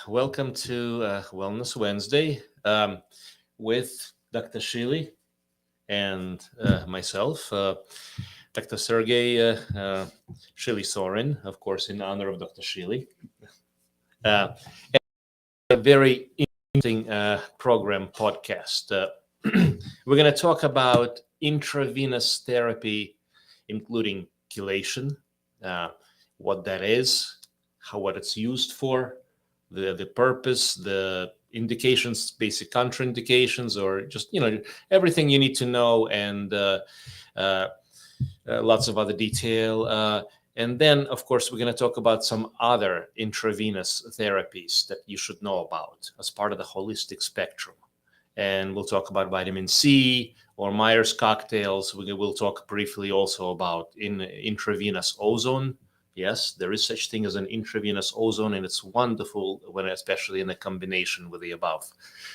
Welcome to Wellness Wednesday with Dr. Shealy and myself, Dr. Sergey Shealy-Sorin, of course, in honor of Dr. Shealy. Uh, a very interesting program podcast. We're going to talk about intravenous therapy, including chelation, uh, what that is, what it's used for, the purpose, the indications, basic contraindications, or just everything you need to know, and uh, lots of other detail. And then, of course, we're going to talk about some other intravenous therapies that you should know about as part of the holistic spectrum. And we'll talk about vitamin C or Myers cocktails. We'll talk briefly also about intravenous ozone. Yes, there is such thing as an intravenous ozone, and it's wonderful when, especially in a combination with the above.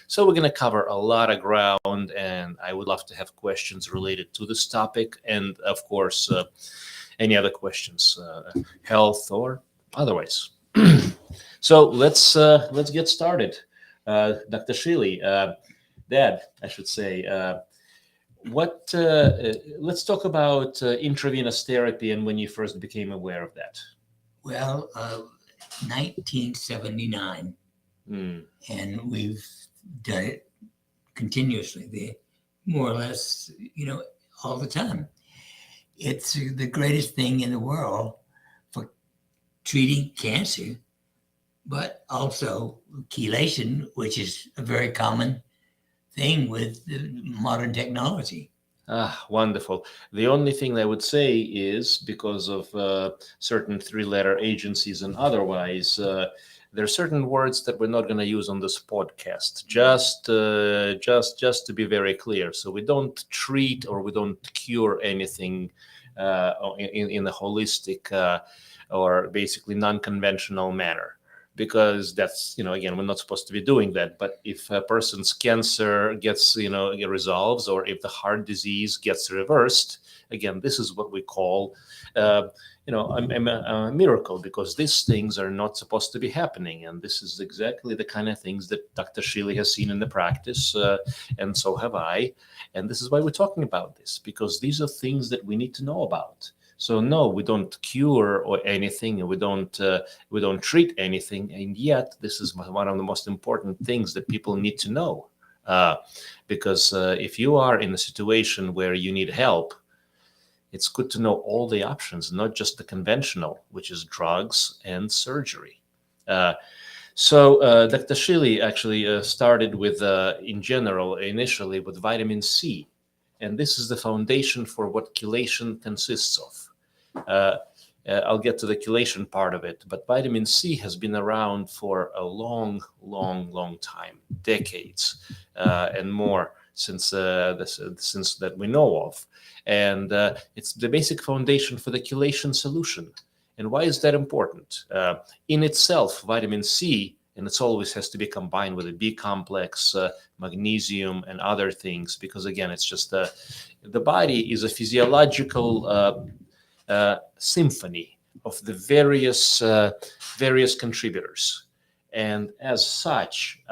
So we're going to cover a lot of ground, and I would love to have questions related to this topic, and of course, any other questions, health or otherwise. So let's get started. Dr. Shealy, Dad, I should say. What? Let's talk about intravenous therapy and when you first became aware of that. Well, 1979, Mm. and we've done it continuously, more or less, all the time. It's the greatest thing in the world for treating cancer, but also chelation, which is a very common thing with modern technology. Wonderful. The only thing I would say is because of certain three-letter agencies and otherwise, there are certain words that we're not going to use on this podcast. Just to be very clear, so we don't treat or we don't cure anything in a holistic or basically non-conventional manner. Because that's, again, we're not supposed to be doing that. But if a person's cancer gets, it resolves, or if the heart disease gets reversed, again, this is what we call, a miracle, because these things are not supposed to be happening. And this is exactly the kind of things that Dr. Shealy has seen in the practice, and so have I. And this is why we're talking about this, because these are things that we need to know about. So no, we don't cure or anything, and we don't treat anything, and yet this is one of the most important things that people need to know, because if you are in a situation where you need help, it's good to know all the options, not just the conventional, which is drugs and surgery. So Dr. Shealy actually started with, in general, initially with vitamin C, and this is the foundation for what chelation consists of. I'll get to the chelation part of it, but vitamin C has been around for a long time, decades and more since that we know of, and it's the basic foundation for the chelation solution. And why is that important? In itself, vitamin C, and it always has to be combined with a B complex, magnesium, and other things, because again, it's just the body is a physiological symphony of the various contributors, and as such,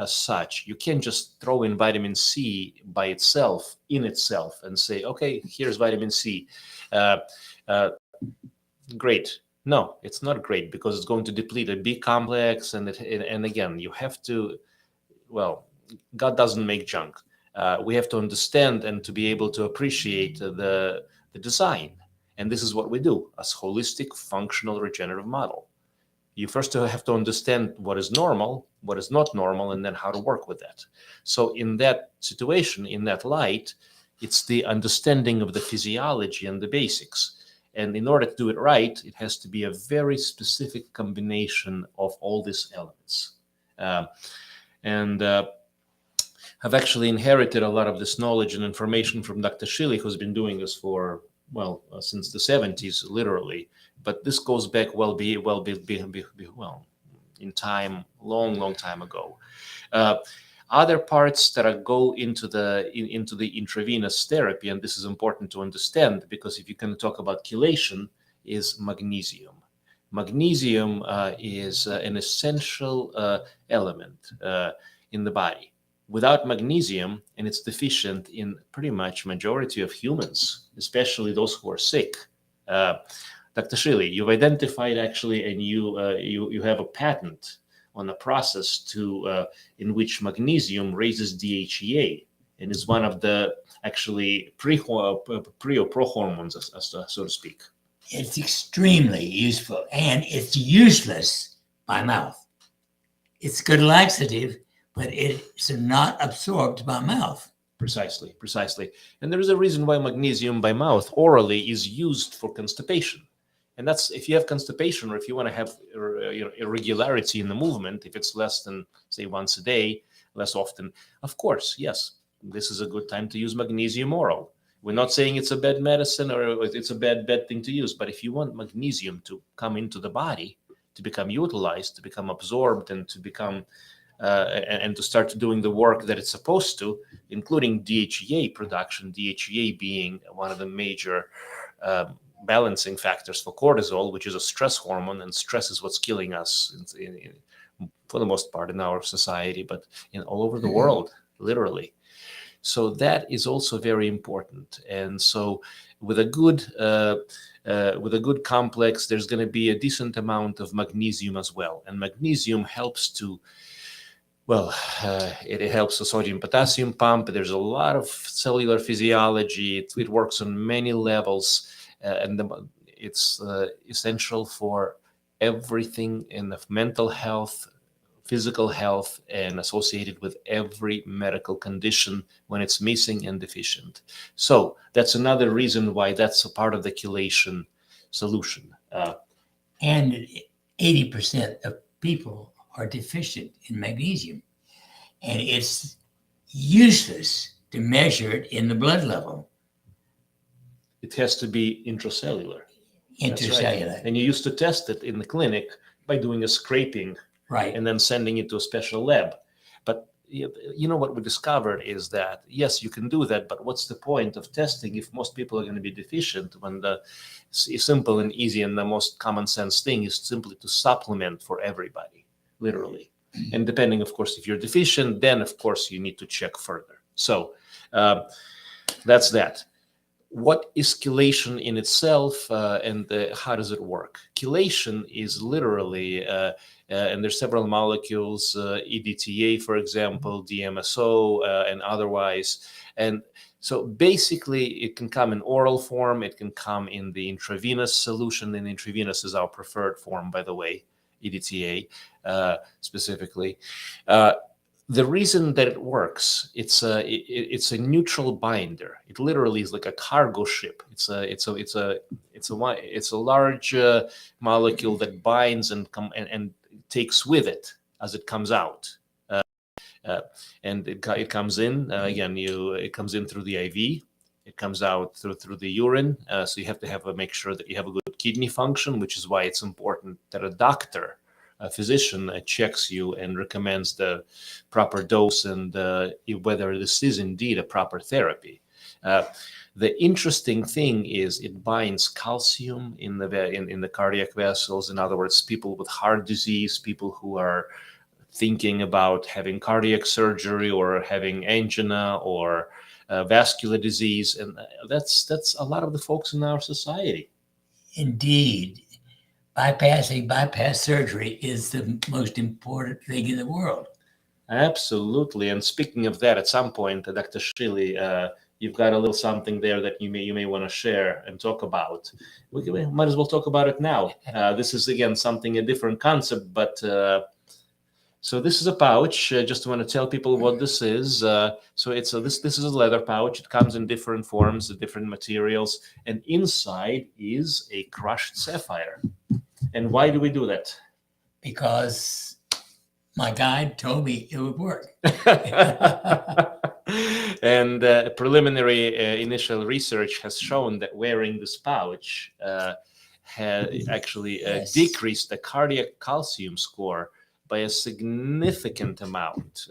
you can't just throw in vitamin C by itself in itself and say, okay, here's vitamin C. Uh, uh, Great. No, it's not great, because it's going to deplete a B complex, and again, you have to. Well, God doesn't make junk. We have to understand and to be able to appreciate the design. And this is what we do as holistic functional regenerative model. You first have to understand what is normal, what is not normal, and then how to work with that. So in that situation, in that light, it's the understanding of the physiology and the basics. And in order to do it right, it has to be a very specific combination of all these elements. And I've actually inherited a lot of this knowledge and information from Dr. Shealy, who's been doing this for, since the 70s, literally. But this goes back well in time, long time ago. Other parts that go into the intravenous therapy, and this is important to understand, because if you can talk about chelation, is magnesium. Magnesium is an essential element in the body. Without magnesium, and it's deficient in pretty much majority of humans, especially those who are sick. Dr. Shealy, you've identified actually, and you have a patent on a process in which magnesium raises DHEA and is one of the actually pre or pro hormones, so to speak. It's extremely useful, and it's useless by mouth. It's good laxative, but it's not absorbed by mouth. Precisely. And there is a reason why magnesium by mouth orally is used for constipation. And that's if you have constipation, or if you want to have irregularity in the movement, if it's less than, say, once a day, less often, of course, yes, this is a good time to use magnesium oral. We're not saying it's a bad medicine or it's a bad thing to use, but if you want magnesium to come into the body, to become utilized, to become absorbed, and to become and to start doing the work that it's supposed to, including DHEA production, DHEA being one of the major balancing factors for cortisol, which is a stress hormone, and stress is what's killing us for the most part in our society, but all over the world, literally. So that is also very important. And so with a good complex, there's going to be a decent amount of magnesium as well. And magnesium helps to, it helps the sodium potassium pump. There's a lot of cellular physiology. It works on many levels, and it's essential for everything in the mental health, physical health, and associated with every medical condition when it's missing and deficient. So that's another reason why that's a part of the chelation solution. And 80% of people are deficient in magnesium, and it's useless to measure it in the blood level. It has to be intracellular. Intracellular. Right. And you used to test it in the clinic by doing a scraping. Right. And then sending it to a special lab. But what we discovered is that, yes, you can do that, but what's the point of testing if most people are going to be deficient when the simple and easy and the most common sense thing is simply to supplement for everybody, literally. And depending, of course, if you're deficient, then, of course, you need to check further. So that's that. What is chelation in itself, and how does it work? Chelation is literally, and there's several molecules, EDTA, for example, DMSO, and otherwise. And so basically, it can come in oral form. It can come in the intravenous solution. And intravenous is our preferred form, by the way, EDTA specifically. The reason that it works, it's a neutral binder. It literally is like a cargo ship. It's a large molecule that binds and takes with it as it comes out, and it comes in again. It comes in through the IV. It comes out through the urine. So you have to make sure that you have a good kidney function, which is why it's important that a physician checks you and recommends the proper dose and whether this is indeed a proper therapy. The interesting thing is it binds calcium in the cardiac vessels. In other words, people with heart disease, people who are thinking about having cardiac surgery or having angina or vascular disease, and that's a lot of the folks in our society. Indeed. Bypass surgery is the most important thing in the world. Absolutely. And speaking of that, at some point, Dr. Shealy, you've got a little something there that you may want to share and talk about. We might as well talk about it now. This is, again, a different concept, but so this is a pouch. Just want to tell people what this is. So this is a leather pouch. It comes in different forms, different materials, and inside is a crushed sapphire. And why do we do that? Because my guide told me it would work. And preliminary initial research has shown that wearing this pouch has actually decreased the cardiac calcium score by a significant amount.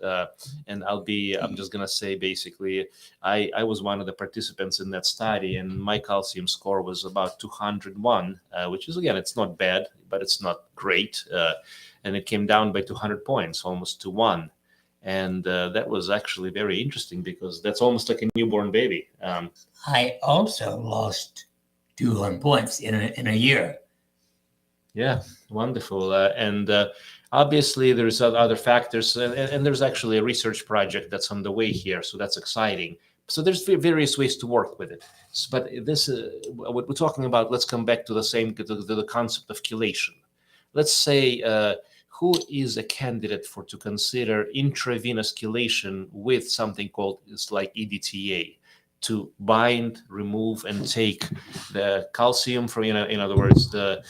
And I'm just going to say, basically, I was one of the participants in that study, and my calcium score was about 201, which is, again, it's not bad, but it's not great. And it came down by 200 points, almost to 1. And that was actually very interesting, because that's almost like a newborn baby. I also lost 200 points in a year. Yeah, wonderful. And obviously, there's other factors, and there's actually a research project that's on the way here, so that's exciting. So there's various ways to work with it. But this, what we're talking about, let's come back to the concept of chelation. Let's say, who is a candidate to consider intravenous chelation with something called, it's like EDTA, to bind, remove, and take the calcium from, in other words, the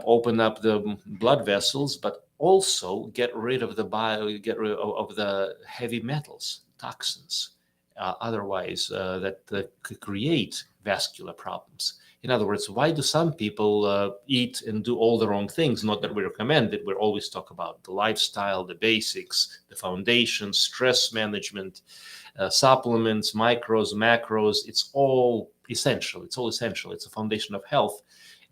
open up the blood vessels, but also get rid of the heavy metals, toxins, otherwise that could create vascular problems. In other words, why do some people eat and do all the wrong things? Not that we recommend it. We always talk about the lifestyle, the basics, the foundation, stress management, supplements, micros, macros. It's all essential. It's all essential. It's a foundation of health.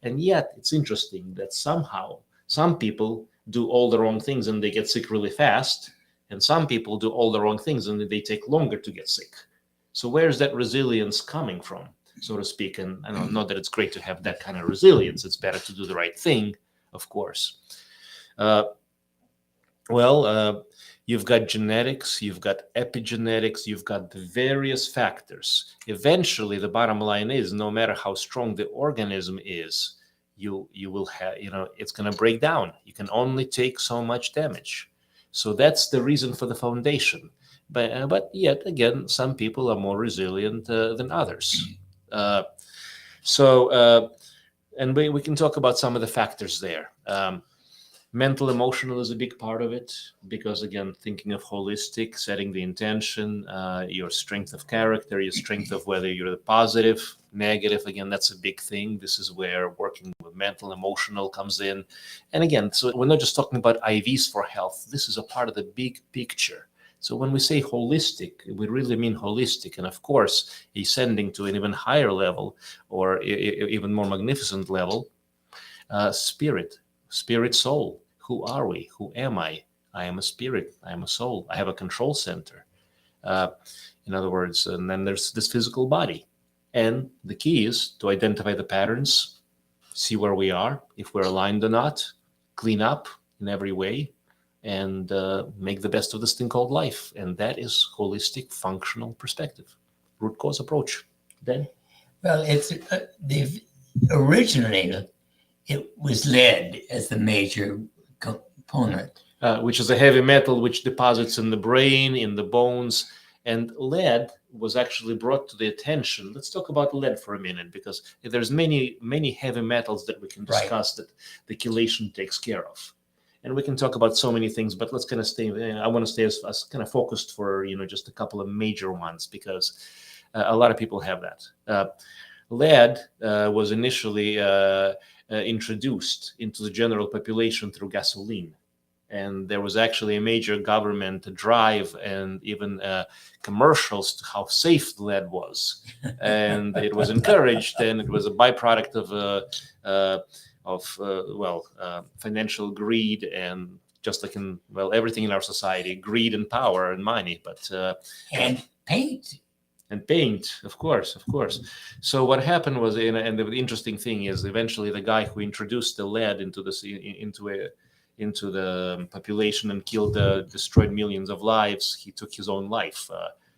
And yet it's interesting that somehow some people do all the wrong things and they get sick really fast. And some people do all the wrong things and they take longer to get sick. So where's that resilience coming from, so to speak? And I don't know that it's great to have that kind of resilience. It's better to do the right thing, of course. You've got genetics, you've got epigenetics, you've got the various factors. Eventually, the bottom line is, no matter how strong the organism is, you will have, it's going to break down. You can only take so much damage. So that's the reason for the foundation. But yet again, some people are more resilient than others. And we can talk about some of the factors there. Mental, emotional is a big part of it, because, again, thinking of holistic, setting the intention, your strength of character, your strength of whether you're positive, negative, again, that's a big thing. This is where working with mental, emotional comes in. And again, so we're not just talking about IVs for health. This is a part of the big picture. So when we say holistic, we really mean holistic. And of course, ascending to an even higher level, or even more magnificent level, spirit, soul. Who are we? Who am I? I am a spirit. I am a soul. I have a control center. In other words, and then there's this physical body. And the key is to identify the patterns, see where we are, if we're aligned or not, clean up in every way, and make the best of this thing called life. And that is holistic, functional perspective, root cause approach. Then? Well, originally, it was lead as the major component. Which is a heavy metal which deposits in the brain, in the bones. And lead was actually brought to the attention. Let's talk about lead for a minute, because there's many heavy metals that we can discuss that the chelation takes care of. And we can talk about so many things, but let's kind of stay. I want to stay as kind of focused for just a couple of major ones, because a lot of people have that. Lead was initially introduced into the general population through gasoline. And there was actually a major government drive and even commercials to how safe lead was. And it was encouraged, and it was a byproduct of financial greed, and just like in everything in our society, greed and power and money, but and paint. And paint, of course. So what happened was, and the interesting thing is, eventually the guy who introduced the lead into the population and destroyed millions of lives, he took his own life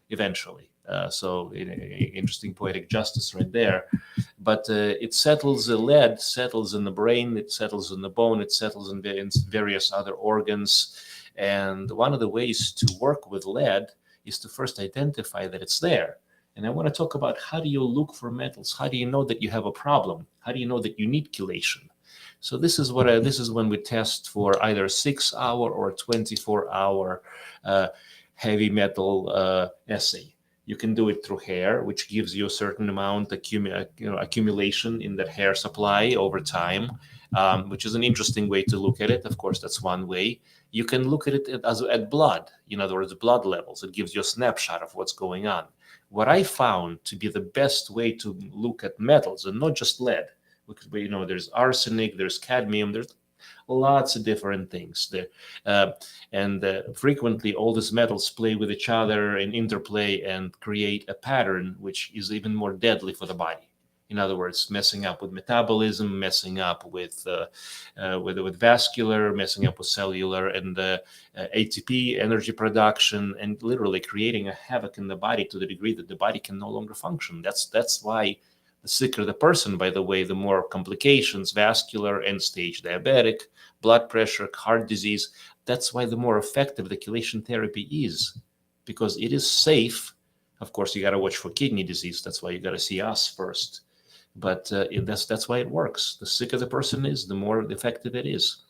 eventually. So interesting poetic justice right there. But lead settles in the brain, it settles in the bone, it settles in various other organs. And one of the ways to work with lead is to first identify that it's there. And I want to talk about, how do you look for metals? How do you know that you have a problem? How do you know that you need chelation? So this is when we test for either 6-hour or 24-hour heavy metal assay. You can do it through hair, which gives you a certain amount accumulation in that hair supply over time. which is an interesting way to look at it. Of course, that's one way. You can look at it as at blood, in other words, blood levels. It gives you a snapshot of what's going on. What I found to be the best way to look at metals, and not just lead, because there's arsenic, there's cadmium, there's lots of different things there, and frequently all these metals play with each other and interplay and create a pattern which is even more deadly for the body. In other words, messing up with metabolism, messing up with vascular, messing up with cellular and ATP energy production, and literally creating a havoc in the body to the degree that the body can no longer function. That's why the sicker the person, by the way, the more complications, vascular, end-stage diabetic, blood pressure, heart disease. That's why the more effective the chelation therapy is, because it is safe. Of course, you got to watch for kidney disease. That's why you got to see us first. But that's why it works. The sicker the person is, the more effective it is.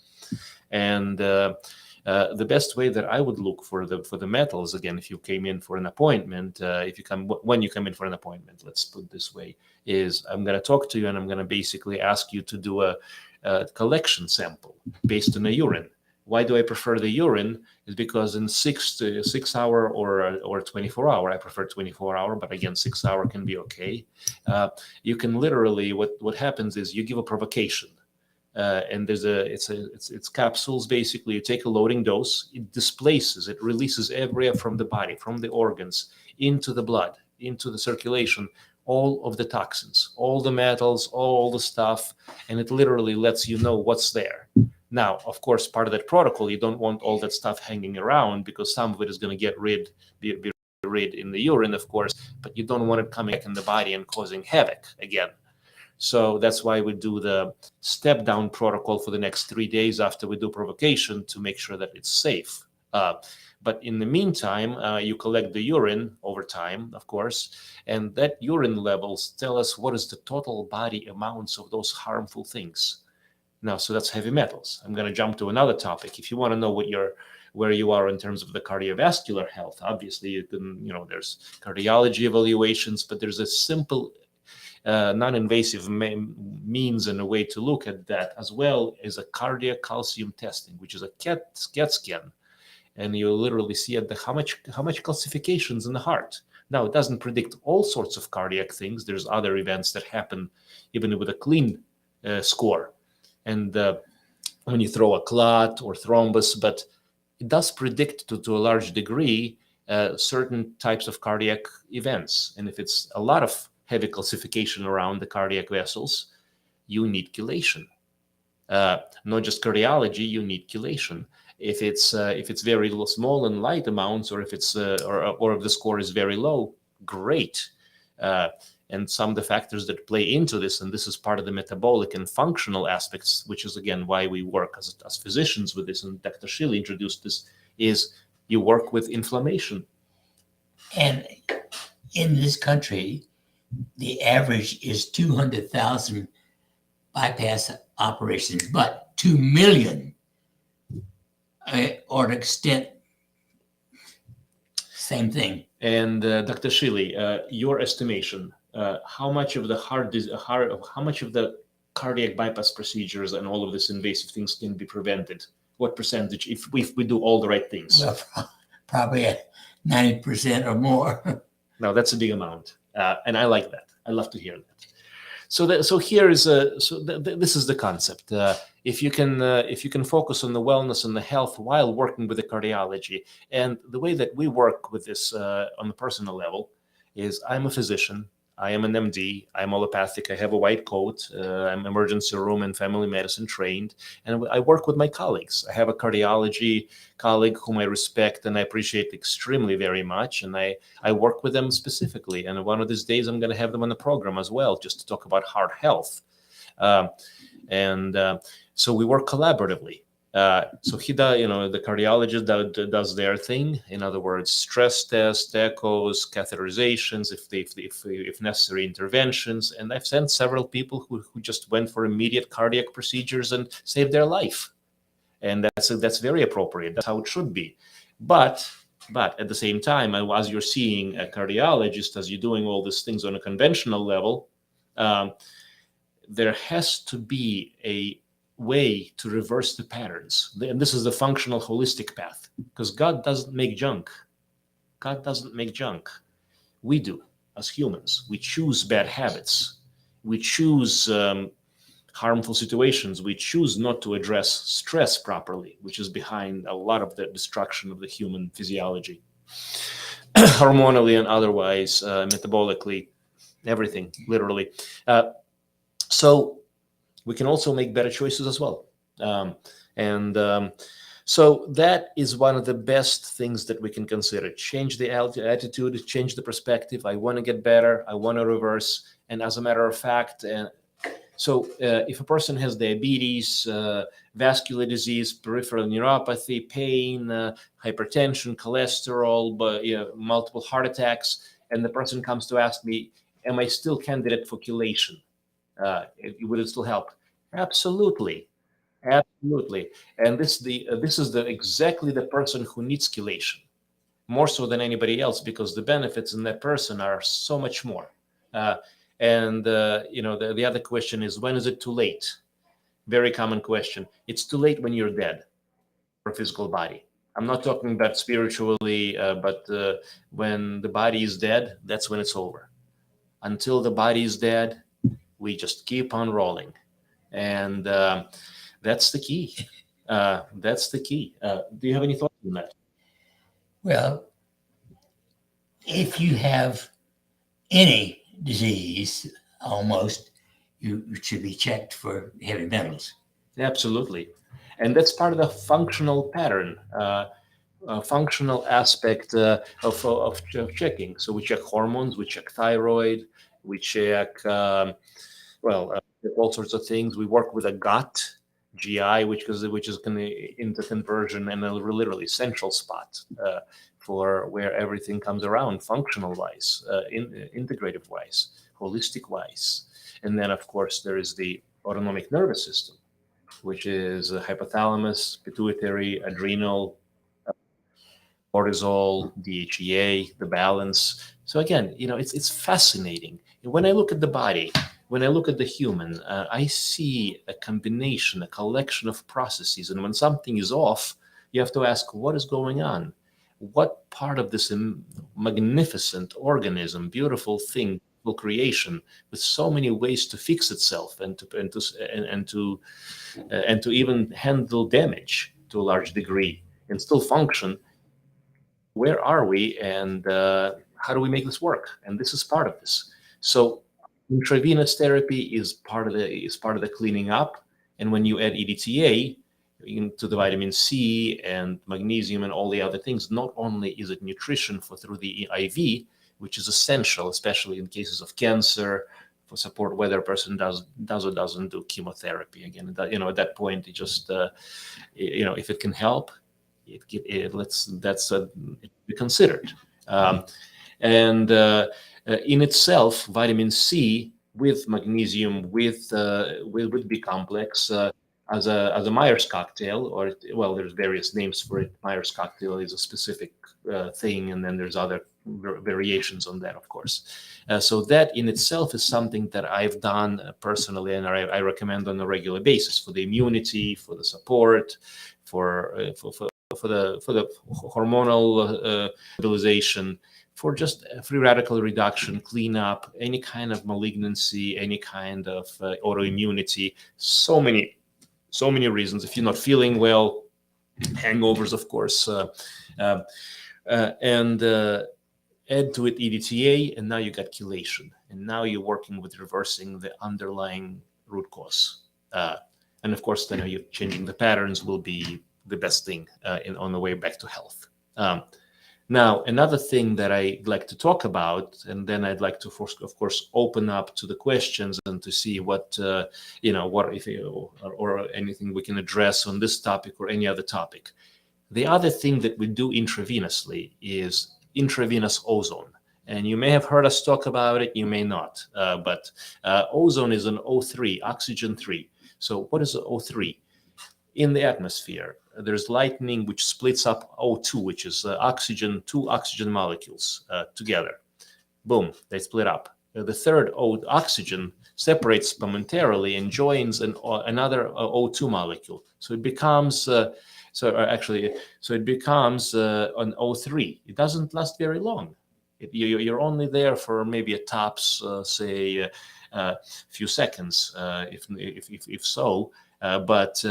And the best way that I would look for the metals, again, if you came in for an appointment, when you come in for an appointment, let's put it this way, is I'm going to talk to you and I'm going to basically ask you to do a collection sample based on the urine. Why do I prefer the urine? Is because in 6 hour or 24 hour, I prefer 24 hour, but again, 6 hour can be okay. You can literally, what happens is you give a provocation. And it's capsules. Basically, you take a loading dose, it displaces, it releases everywhere from the body, from the organs, into the blood, into the circulation, all of the toxins, all the metals, all the stuff, and it literally lets you know what's there. Now, of course, part of that protocol, you don't want all that stuff hanging around because some of it is going to be rid in the urine, of course, but you don't want it coming back in the body and causing havoc again. So that's why we do the step down protocol for the next 3 days after we do provocation to make sure that it's safe. But in the meantime, you collect the urine over time, of course, and that urine levels tell us what is the total body amounts of those harmful things. Now, so that's heavy metals. I'm going to jump to another topic. If you want to know where you are in terms of the cardiovascular health, obviously you can, there's cardiology evaluations, but there's a simple non-invasive means and a way to look at that, as well as a cardiac calcium testing, which is a CAT scan, and you literally see at how much calcifications in the heart. Now, it doesn't predict all sorts of cardiac things. There's other events that happen even with a clean score, and when you throw a clot or thrombus, but it does predict to a large degree certain types of cardiac events, and if it's a lot of heavy calcification around the cardiac vessels, you need chelation. Not just cardiology, you need chelation. If it's very small and light amounts, or if it's or if the score is very low, great. And some of the factors that play into this, and this is part of the metabolic and functional aspects, which is again why we work as physicians with this, and Dr. Shealy introduced this, is you work with inflammation. And in this country, the average is 200,000 bypass operations, but 2 million aortic stent, same thing. And Dr. Shealy, your estimation, how much of the how much of the cardiac bypass procedures and all of this invasive things can be prevented? What percentage, if we do all the right things? Well, probably at 90% or more. Now that's a big amount, and I like that. I love to hear that. So here is this is the concept. If you can focus on the wellness and the health while working with the cardiology, and the way that we work with this on the personal level is, I'm a physician. I am an MD. I'm allopathic. I have a white coat. I'm emergency room and family medicine trained, and I work with my colleagues. I have a cardiology colleague whom I respect and I appreciate extremely very much, and I work with them specifically. And one of these days, I'm going to have them on the program as well, just to talk about heart health. So we work collaboratively. So he does, the cardiologist does their thing. In other words, stress tests, echoes, catheterizations, if necessary, interventions. And I've sent several people who just went for immediate cardiac procedures and saved their life. And that's very appropriate. That's how it should be. But at the same time, as you're seeing a cardiologist, as you're doing all these things on a conventional level, there has to be way to reverse the patterns. And this is the functional holistic path, because God doesn't make junk. God doesn't make junk. We do as humans. We choose bad habits. We choose harmful situations. We choose not to address stress properly, which is behind a lot of the destruction of the human physiology, hormonally and otherwise, metabolically, everything, literally. So we can also make better choices as well. So that is one of the best things that we can consider. Change the attitude, change the perspective. I want to get better. I want to reverse. And as a matter of fact, if a person has diabetes, vascular disease, peripheral neuropathy, pain, hypertension, cholesterol, multiple heart attacks, and the person comes to ask me, am I still candidate for chelation? Would it still help? Absolutely. Absolutely. And this is exactly the person who needs chelation, more so than anybody else, because the benefits in that person are so much more. The other question is, when is it too late? Very common question. It's too late when you're dead for a physical body. I'm not talking about spiritually, but when the body is dead, that's when it's over. Until the body is dead, we just keep on rolling. And that's the key. That's the key. Do you have any thoughts on that? Well, if you have any disease, almost, you should be checked for heavy metals. Absolutely. And that's part of the functional pattern, functional aspect of checking. So we check hormones, we check thyroid, we check, all sorts of things. We work with a gut, GI, which is into conversion, and a literally central spot for where everything comes around, functional wise, integrative wise, holistic wise. And then, of course, there is the autonomic nervous system, which is hypothalamus, pituitary, adrenal, cortisol, DHEA, the balance. So again, it's fascinating. When I look at the body, when I look at the human, I see a combination, a collection of processes. And when something is off, you have to ask, what is going on? What part of this magnificent organism, beautiful thing, creation, with so many ways to fix itself and to even handle damage to a large degree and still function? Where are we, and how do we make this work? And this is part of this. So intravenous therapy is part of the cleaning up. And when you add EDTA into the vitamin C and magnesium and all the other things, not only is it nutrition through the IV, which is essential, especially in cases of cancer, for support whether a person does or doesn't do chemotherapy. Again, at that point, it just if it can help, it be considered. In itself, vitamin C with magnesium with B complex as a Myers cocktail, there's various names for it. Myers cocktail is a specific thing, and then there's other variations on that, of course. So that in itself is something that I've done personally, and I recommend on a regular basis for the immunity, for the support, for the hormonal stabilization, for just free radical reduction, cleanup, any kind of malignancy, any kind of autoimmunity. So many reasons. If you're not feeling well, hangovers, of course, and add to it EDTA, and now you got chelation, and now you're working with reversing the underlying root cause. And of course, then you're changing the patterns will be the best thing on the way back to health. Now, another thing that I'd like to talk about, and then I'd like to, of course, open up to the questions and to see what or anything we can address on this topic or any other topic. The other thing that we do intravenously is intravenous ozone. And you may have heard us talk about it, you may not. But ozone is an O3, oxygen 3. So what is O3? In the atmosphere, there's lightning which splits up O2, which is two oxygen molecules together. Boom, they split up. the third oxygen separates momentarily and joins another O2 molecule. So it becomes an O3. It doesn't last very long. You're only there for maybe a tops, say, a few seconds, if so. But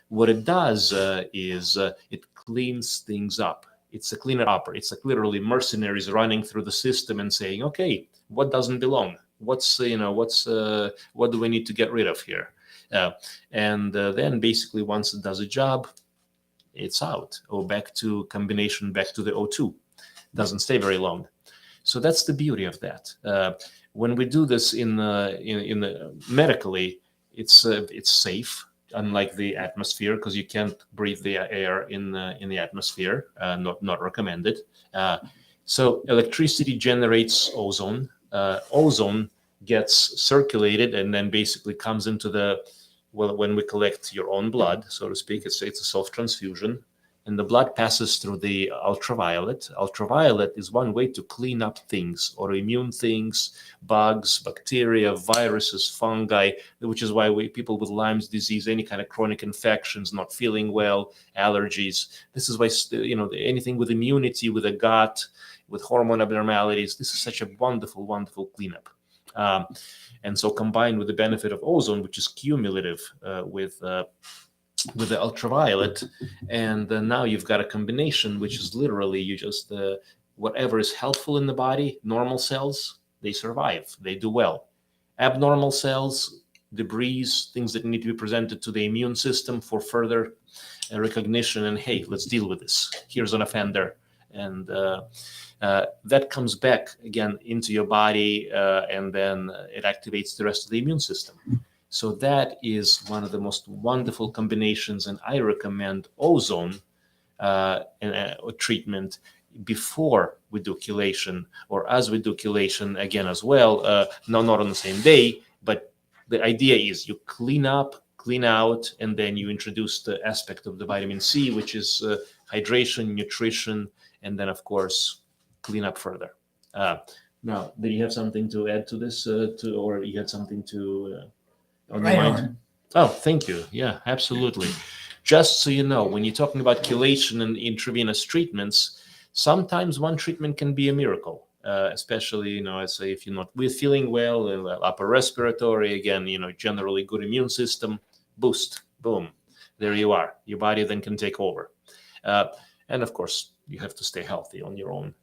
what it does is it cleans things up. It's a cleaner upper. It's like literally mercenaries running through the system and saying, okay, what doesn't belong? What do we need to get rid of here? And then basically once it does a job, it's out, or back to combination, back to the O2. Doesn't stay very long. So that's the beauty of that. When we do this in medically, it's safe, unlike the atmosphere, because you can't breathe the air in the atmosphere. Not recommended. So electricity generates ozone. Ozone gets circulated and then basically comes into when we collect your own blood, so to speak. It's a self-transfusion. And the blood passes through the ultraviolet. Ultraviolet is one way to clean up things, autoimmune things, bugs, bacteria, viruses, fungi, which is why people with Lyme's disease, any kind of chronic infections, not feeling well, allergies. This is why, anything with immunity, with a gut, with hormone abnormalities, this is such a wonderful, wonderful cleanup. And so combined with the benefit of ozone, which is cumulative with the ultraviolet, and now you've got a combination which is literally you just whatever is helpful in the body, normal cells, they survive, they do well. Abnormal cells, debris, things that need to be presented to the immune system for further recognition, and hey, let's deal with this, here's an offender. And that comes back again into your body, and then it activates the rest of the immune system. So that is one of the most wonderful combinations, and I recommend ozone treatment before we do chelation, or as we do chelation again as well. No, not on the same day, but the idea is you clean up, clean out, and then you introduce the aspect of the vitamin C, which is hydration, nutrition, and then of course clean up further. Now, do you have something to add to this, or you had something to? On your mind? Oh, thank you. Yeah, absolutely. Just so you know, when you're talking about chelation and intravenous treatments, sometimes one treatment can be a miracle, especially, I say if you're not feeling well, upper respiratory, again, generally good immune system, boost, boom, there you are. Your body then can take over. And of course, you have to stay healthy on your own.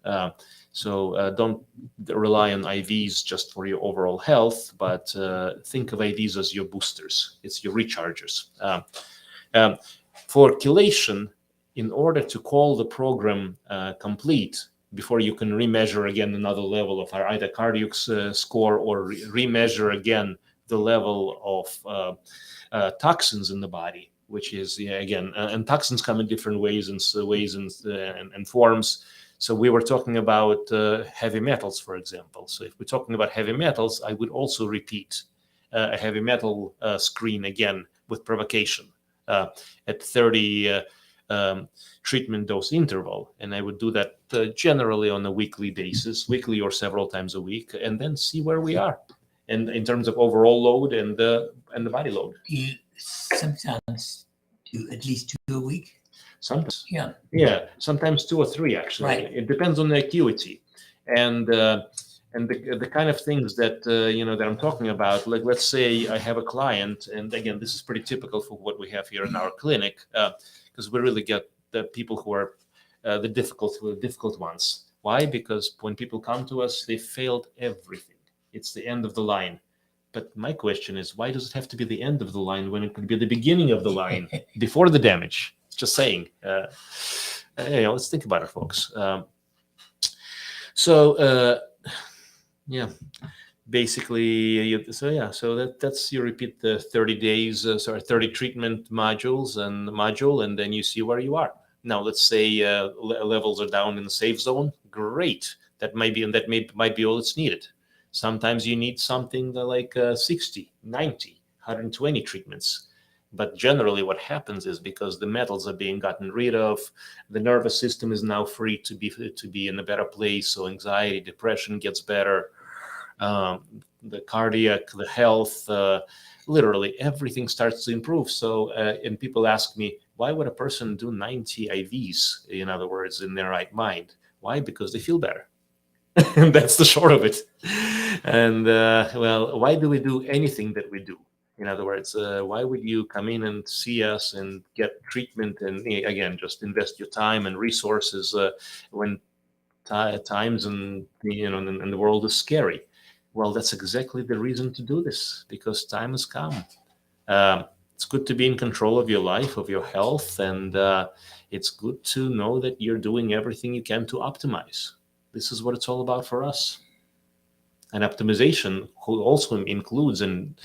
So don't rely on IVs just for your overall health, but think of IVs as your boosters. It's your rechargers. For chelation, in order to call the program complete, before you can remeasure again another level of either cardiac score, or remeasure again the level of toxins in the body, which is, again, and toxins come in different ways and forms. So we were talking about heavy metals, for example. So if we're talking about heavy metals, I would also repeat a heavy metal screen again with provocation at 30 treatment dose interval. And I would do that generally on a weekly basis, weekly or several times a week, and then see where we are. And in terms of overall load and the body load. You sometimes do at least 2 a week. Sometimes, yeah, sometimes 2 or 3 actually. Right. It depends on the acuity, and the kind of things that that I'm talking about. Like, let's say I have a client, and again, this is pretty typical for what we have here in our clinic, because we really get the people who are the difficult ones. Why? Because when people come to us, they failed everything. It's the end of the line. But my question is, why does it have to be the end of the line when it could be the beginning of the line, before the damage? Just saying. Let's think about it, folks. Basically, so that's you repeat the 30 days, 30 treatment module, and then you see where you are. Now, let's say levels are down in the safe zone. Great. That might be all that's needed. Sometimes you need something like 60, 90, 120 treatments. But generally what happens is, because the metals are being gotten rid of, the nervous system is now free to be in a better place. So anxiety, depression gets better. the cardiac, the health, literally everything starts to improve. So, and people ask me, why would a person do 90 IVs, in other words, in their right mind? Why? Because they feel better. And that's the short of it. And well, why do we do anything that we do? In other words, why would you come in and see us and get treatment and again just invest your time and resources when times and and the world is scary? Well, that's exactly the reason to do this, because time has come. It's good to be in control of your life, of your health, and it's good to know that you're doing everything you can to optimize. This is what it's all about for us. And optimization also includes, and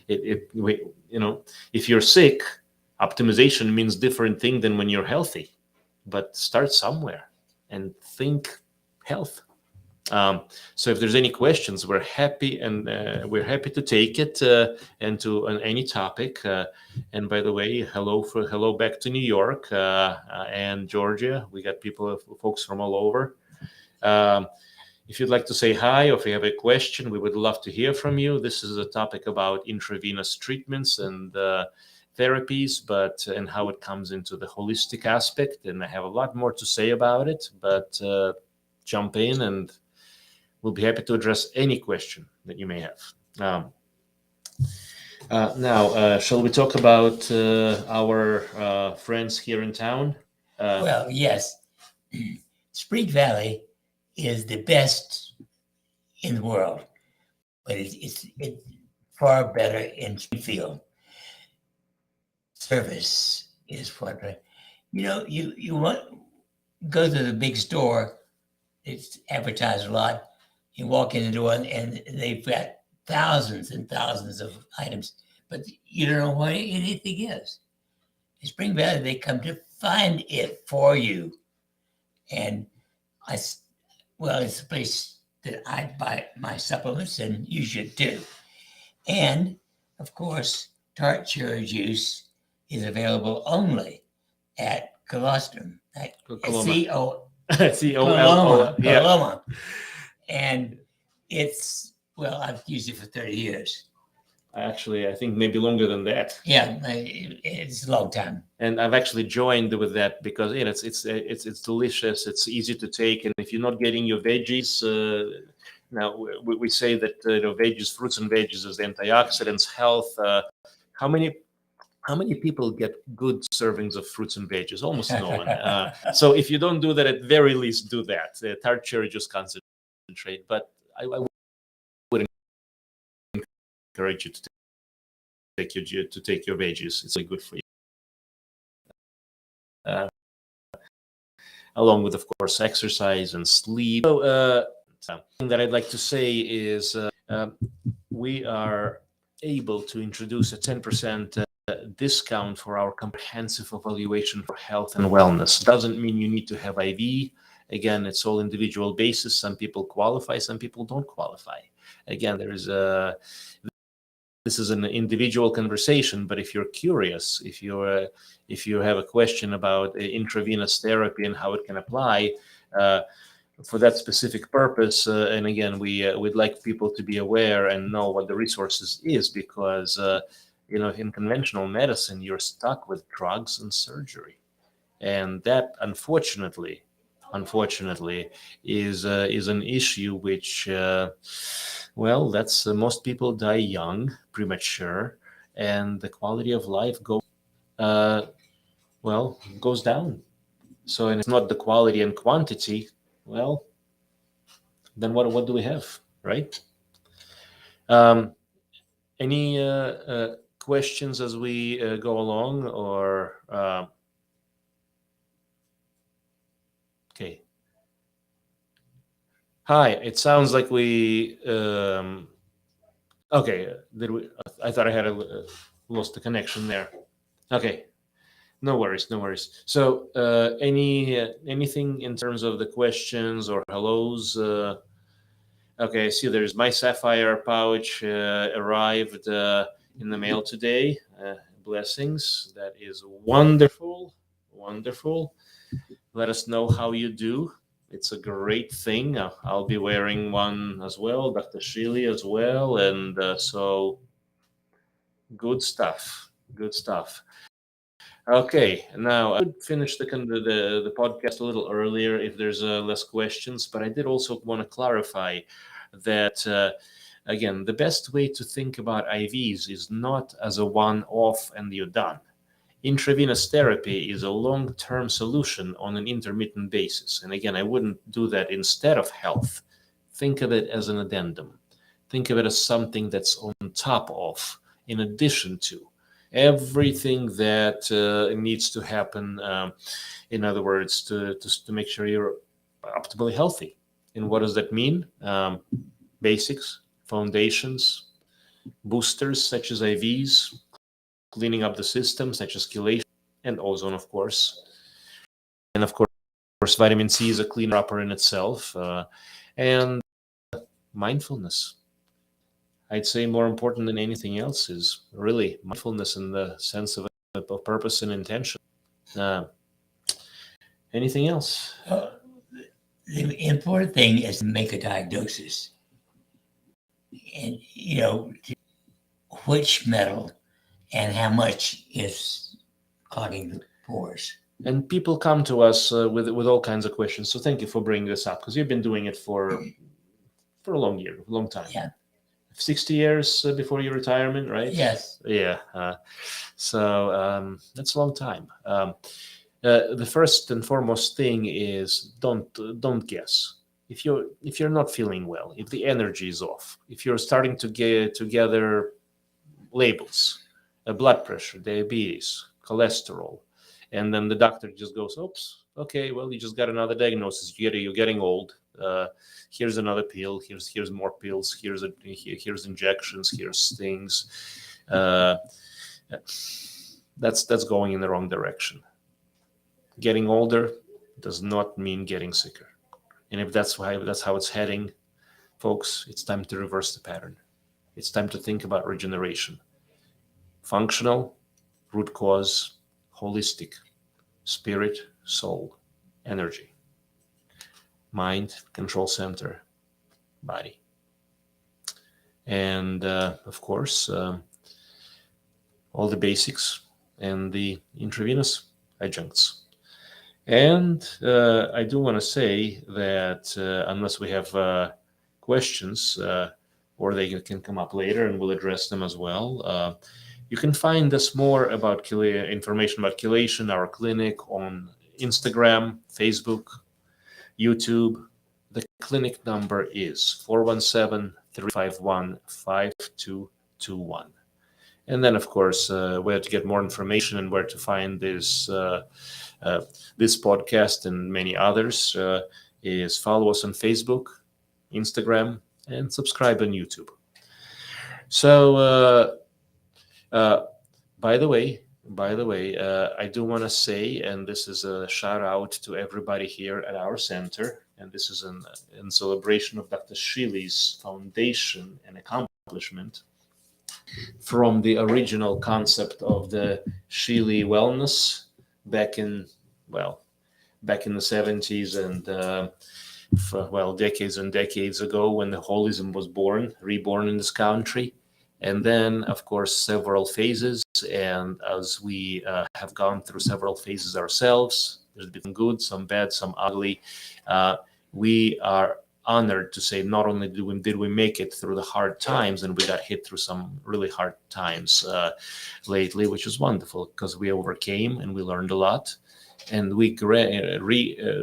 if you're sick, optimization means different thing than when you're healthy. But start somewhere and think health. So if there's any questions, we're happy to take it and to on any topic. And by the way, hello back to New York and Georgia. We got folks from all over. If you'd like to say hi, or if you have a question, we would love to hear from you. This is a topic about intravenous treatments and therapies, and how it comes into the holistic aspect. And I have a lot more to say about it, but jump in and we'll be happy to address any question that you may have. Now, shall we talk about our friends here in town? Well, yes. Spring Valley is the best in the world, but it's far better in Springfield. Service is what you want. Go to the big store. It's advertised a lot. You walk in the door and they've got thousands and thousands of items, but you don't know what anything is. In Spring Valley, they come to find it for you. And it's a place that I buy my supplements, and you should too. And of course, tart cherry juice is available only at Colostrum, at Coloma. Coloma. And I've used it for 30 years. Actually, I think maybe longer than that. Yeah, it's a long time. And I've actually joined with that because it's delicious. It's easy to take, and if you're not getting your veggies, now we say that veggies, fruits and veggies, is antioxidants, health. How many people get good servings of fruits and veggies? Almost no one. So if you don't do that, at very least do that. Tart cherry juice concentrate. But I would encourage you to take your veggies. It's really good for you. Along with, of course, exercise and sleep. So, something that I'd like to say is we are able to introduce a 10% discount for our comprehensive evaluation for health and wellness. Doesn't mean you need to have IV. Again, it's all individual basis. Some people qualify, some people don't qualify. Again, this is an individual conversation, but if you're curious, if you have a question about intravenous therapy and how it can apply for that specific purpose, and again, we'd like people to be aware and know what the resources is, because in conventional medicine, you're stuck with drugs and surgery, and that unfortunately is an issue which that's most people die young, premature, and the quality of life goes down. So, and it's not the quality and quantity. Well, then what do we have, right? Any questions as we go along, or okay? Hi, it sounds like we okay. I thought I had lost the connection there. Okay, no worries. So, anything in terms of the questions or hellos? Okay, I see there's my sapphire pouch arrived in the mail today. Blessings. That is wonderful. Let us know how you do. It's a great thing. I'll be wearing one as well, Dr. Shealy as well, and so good stuff. Good stuff. Okay, now I would finish the podcast a little earlier if there's less questions, but I did also want to clarify that again, the best way to think about IVs is not as a one-off and you're done. Intravenous therapy is a long-term solution on an intermittent basis, and again, I wouldn't do that instead of health. Think of it as an addendum. Think of it as something that's on top of, in addition to everything that needs to happen. In other words, to make sure you're optimally healthy. And what does that mean? Basics, foundations, boosters such as IVs, cleaning up the system such as chelation and ozone, of course. And of course, vitamin C is a cleaner upper in itself. And mindfulness. I'd say more important than anything else is really mindfulness in the sense of purpose and intention. Anything else? The important thing is to make a diagnosis. And, which metal and how much is clogging the pores. And people come to us with all kinds of questions. So thank you for bringing this up, because you've been doing it for a long time. Yeah. 60 years before your retirement, right? Yes. Yeah. So that's a long time. The first and foremost thing is don't guess. If you're not feeling well, if the energy is off, if you're starting to get together labels, blood pressure, diabetes, cholesterol, and then the doctor just goes, "Oops, okay, well, you just got another diagnosis. You're getting old. Here's another pill. Here's more pills. Here's injections. Here's things." That's going in the wrong direction. Getting older does not mean getting sicker. And if that's how it's heading, folks, it's time to reverse the pattern. It's time to think about regeneration. Functional, root cause, holistic, spirit, soul, energy, mind, control center, body. And of course, all the basics and the intravenous adjuncts. And I do want to say that unless we have questions, or they can come up later and we'll address them as well, you can find us more about information about chelation, our clinic, on Instagram, Facebook, YouTube. The clinic number is 417-351-5221. And then, of course, where to get more information and where to find this podcast and many others is follow us on Facebook, Instagram, and subscribe on YouTube. So, by the way, I do want to say, and this is a shout out to everybody here at our center, and this is in celebration of Dr. Shealy's foundation and accomplishment from the original concept of the Shealy Wellness back in the 70s and decades and decades ago, when the holism was reborn in this country. And then, of course, several phases. And as we have gone through several phases ourselves, there's been good, some bad, some ugly. We are honored to say not only did we make it through the hard times, and we got hit through some really hard times lately, which is wonderful because we overcame and we learned a lot. And we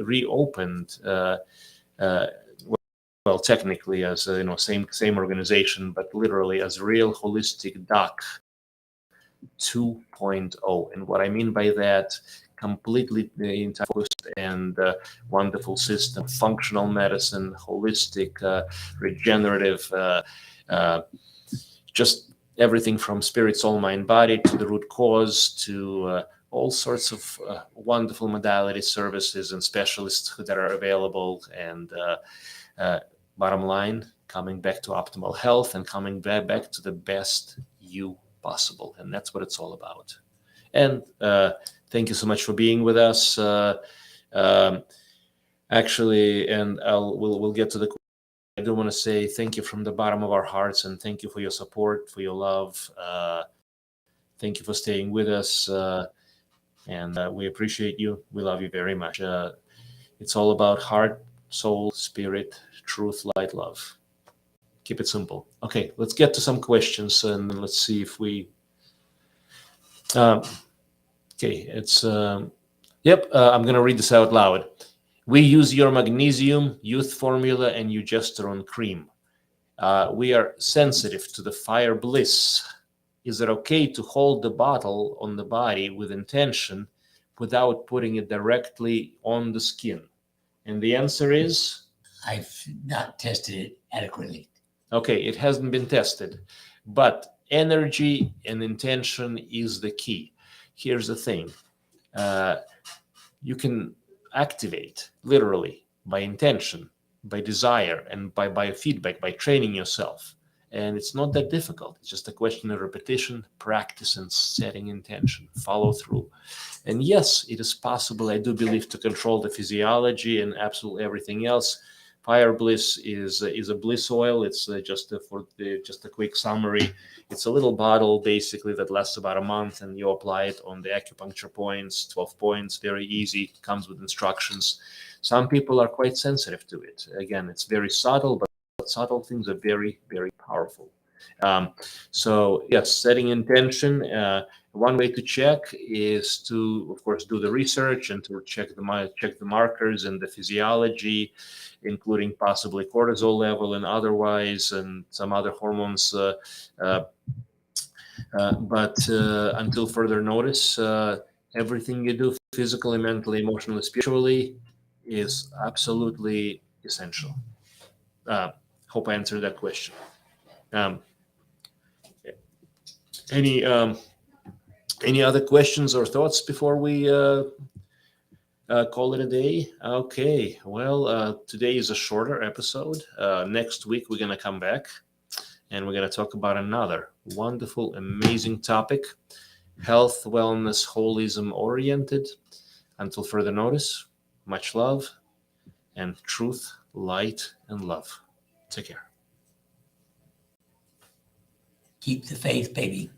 reopened, technically as same organization, but literally as Real Holistic Doc 2.0. And what I mean by that, completely focused and wonderful system, functional medicine, holistic, regenerative, just everything from spirit, soul, mind, body to the root cause to all sorts of wonderful modality services and specialists that are available. And bottom line, coming back to optimal health and coming back to the best you possible. And that's what it's all about. And thank you so much for being with us. Actually, and we'll get to the. I do want to say thank you from the bottom of our hearts, and thank you for your support, for your love. Thank you for staying with us, and we appreciate you. We love you very much. It's all about heart, soul, spirit, truth, light, love. Keep it simple. Okay, let's get to some questions, and let's see if we. Okay, it's. Yep, I'm going to read this out loud. We use your magnesium, youth formula, and eugesterone cream. We are sensitive to the fire bliss. Is it okay to hold the bottle on the body with intention without putting it directly on the skin? And the answer is? I've not tested it adequately. Okay, it hasn't been tested, but energy and intention is the key. Here's the thing. You can activate literally by intention, by desire, and by biofeedback, by training yourself. And it's not that difficult. It's just a question of repetition, practice, and setting intention, follow through. And yes, it is possible, I do believe, to control the physiology and absolutely everything else. Fire Bliss is a bliss oil. It's just a quick summary. It's a little bottle basically that lasts about a month, and you apply it on the acupuncture points, 12 points, very easy. It comes with instructions. Some people are quite sensitive to it. Again, it's very subtle, but subtle things are very, very powerful. So yes, setting intention. One way to check is to, of course, do the research and to check the markers and the physiology, including possibly cortisol level and otherwise, and some other hormones. But until further notice, everything you do physically, mentally, emotionally, spiritually is absolutely essential. Hope I answered that question. Any other questions or thoughts before we call it a day? Okay, well, today is a shorter episode. Next week, we're going to come back and we're going to talk about another wonderful, amazing topic, health, wellness, holism oriented. Until further notice, much love and truth, light, and love. Take care. Keep the faith, baby.